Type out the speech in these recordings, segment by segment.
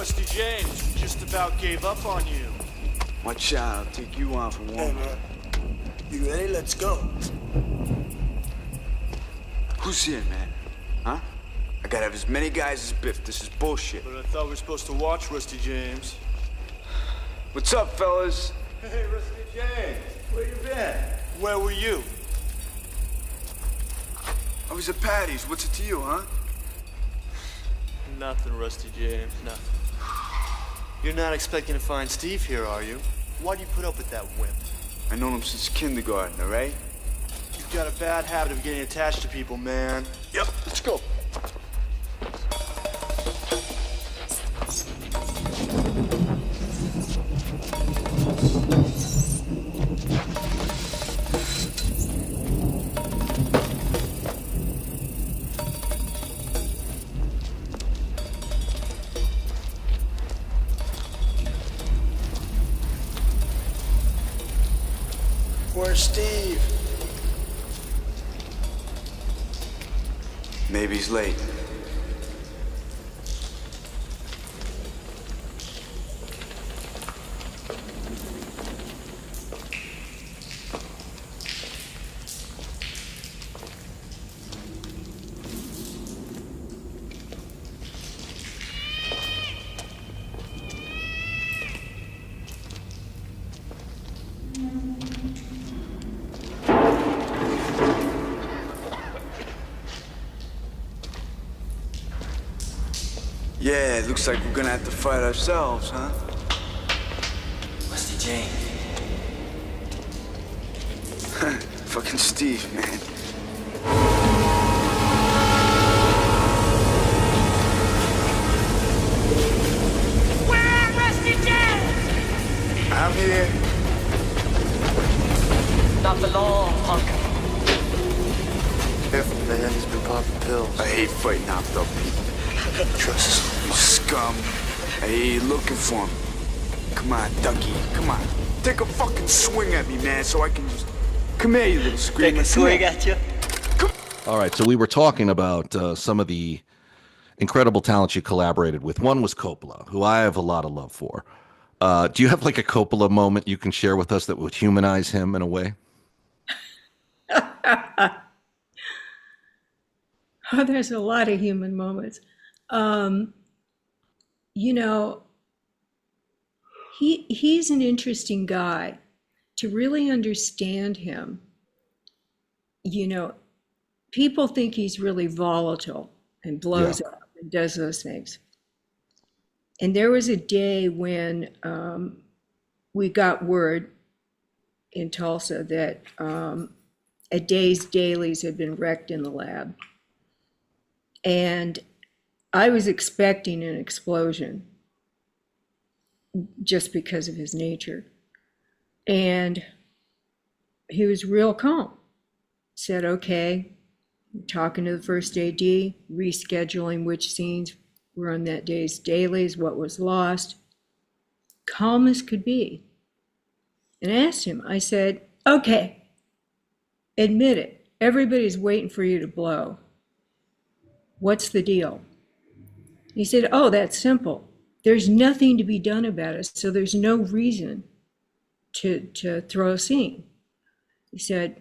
Rusty James just about gave up on you. Watch out, I'll take you on for one. Hey, man. You ready? Let's go. Who's here, man? Huh? I gotta have as many guys as Biff. This is bullshit. But I thought we were supposed to watch Rusty James. What's up, fellas? Hey, Rusty James, where you been? Where were you? I was at Patty's. What's it to you, huh? Nothing, Rusty James, nothing. You're not expecting to find Steve here, are you? Why'd you put up with that wimp? I known him since kindergarten, all right? You've got a bad habit of getting attached to people, man. Yep, let's go. Where's Steve? Maybe he's late. Yeah, it looks like we're gonna have to fight ourselves, huh? Rusty James. Fucking Steve, man. Where Rusty James? I'm here. Not for long, punk. Careful, man, he's been popping pills. I hate fighting hopped up people. Trust You scum. I hear you looking for me. Come on, Ducky. Come on. Take a fucking swing at me, man, so I can just... Come here, you little screamer. Take a swing at you. All right, so we were talking about some of the incredible talents you collaborated with. One was Coppola, who I have a lot of love for. Do you have like a Coppola moment you can share with us that would humanize him in a way? Oh, there's a lot of human moments. You know, he's an interesting guy. To really understand him, you know, people think he's really volatile and blows up and does those things. And there was a day when we got word in Tulsa that a day's dailies had been wrecked in the lab. And I was expecting an explosion just because of his nature. And he was real calm. Said, okay, talking to the first AD, rescheduling which scenes were on that day's dailies, what was lost. Calm as could be. And I asked him, I said, okay, admit it. Everybody's waiting for you to blow. What's the deal? He said, oh, that's simple. There's nothing to be done about it, so there's no reason to throw a scene. He said,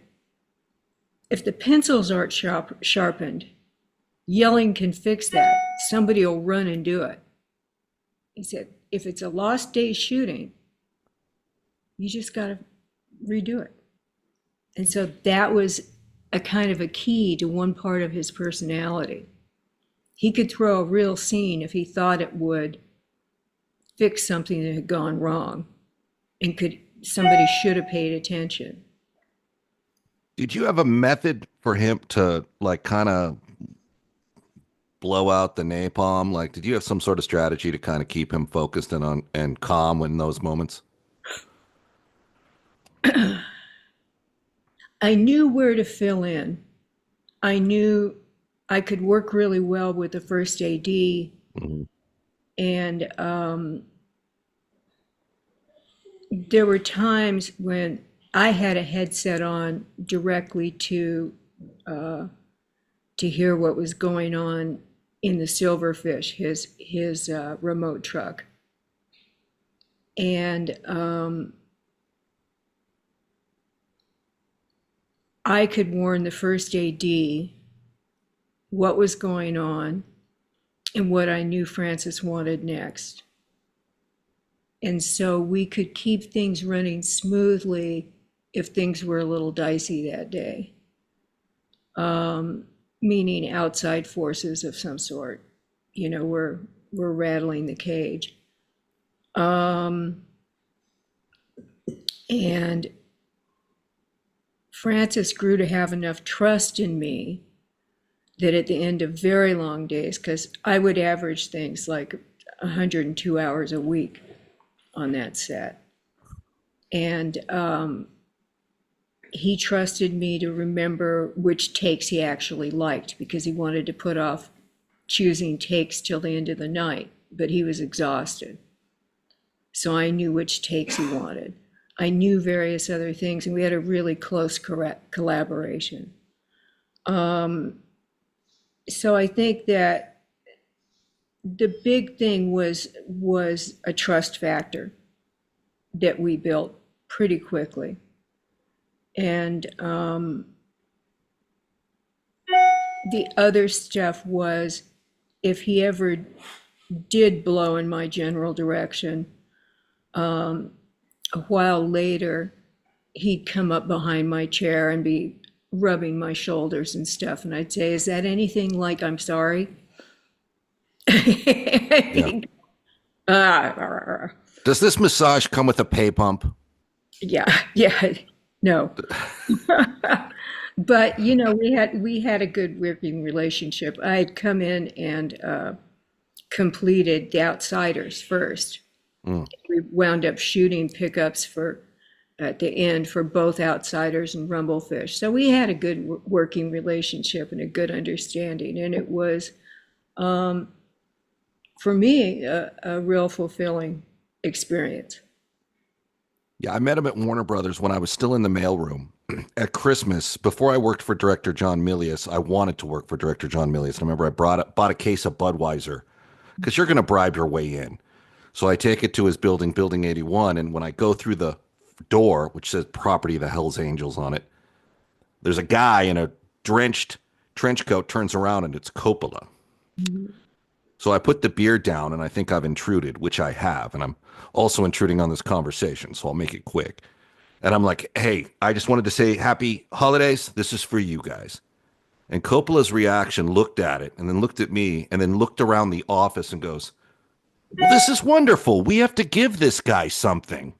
if the pencils aren't sharpened, yelling can fix that. Somebody will run and do it. He said, if it's a lost day shooting, you just got to redo it. And so that was a kind of a key to one part of his personality. He could throw a real scene if he thought it would fix something that had gone wrong and somebody should have paid attention. Did you have a method for him to like kind of blow out the napalm? Like, did you have some sort of strategy to kind of keep him focused and calm in those moments? I knew where to fill in. I knew I could work really well with the first AD. Mm-hmm. And there were times when I had a headset on directly to hear what was going on in the Silverfish, his remote truck. And I could warn the first AD what was going on and what I knew Francis wanted next. And so we could keep things running smoothly if things were a little dicey that day, meaning outside forces of some sort, were rattling the cage. And Francis grew to have enough trust in me that at the end of very long days, because I would average things like 102 hours a week on that set. And he trusted me to remember which takes he actually liked, because he wanted to put off choosing takes till the end of the night, but he was exhausted. So I knew which takes he wanted. I knew various other things, and we had a really close collaboration. So I think that the big thing was a trust factor that we built pretty quickly. And the other stuff was, if he ever did blow in my general direction, a while later, he'd come up behind my chair and be rubbing my shoulders and stuff. And I'd say, is that anything like I'm sorry? Yeah. Does this massage come with a pay pump? Yeah, no. But, we had a good working relationship. I had come in and completed The Outsiders first. We wound up shooting pickups at the end for both Outsiders and Rumblefish. So we had a good working relationship and a good understanding. And it was, for me, a real fulfilling experience. Yeah, I met him at Warner Brothers when I was still in the mailroom at Christmas. Before I worked for director John Milius, I wanted to work for director John Milius. I remember I bought a case of Budweiser, because you're going to bribe your way in. So I take it to his building, Building 81, and when I go through the door, which says Property of the Hells Angels on it, there's a guy in a drenched trench coat, turns around, and it's Coppola. Mm-hmm. So I put the beer down, and I think I've intruded, which I have, and I'm also intruding on this conversation, so I'll make it quick. And I'm like, hey, I just wanted to say happy holidays. This is for you guys. And Coppola's reaction looked at it, and then looked at me, and then looked around the office and goes, well, this is wonderful. We have to give this guy something.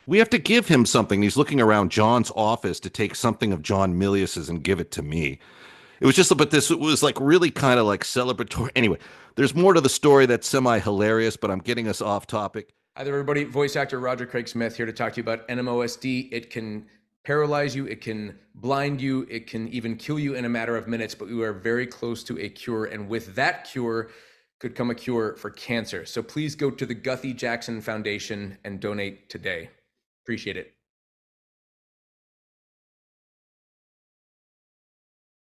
We have to give him something. He's looking around John's office to take something of John Milius's and give it to me. It was just, but it was like really kind of like celebratory. Anyway, there's more to the story that's semi-hilarious, but I'm getting us off topic. Hi there, everybody. Voice actor Roger Craig Smith here to talk to you about NMOSD. It can paralyze you, it can blind you, it can even kill you in a matter of minutes, but we are very close to a cure. And with that cure could come a cure for cancer. So please go to the Guthrie Jackson Foundation and donate today. Appreciate it.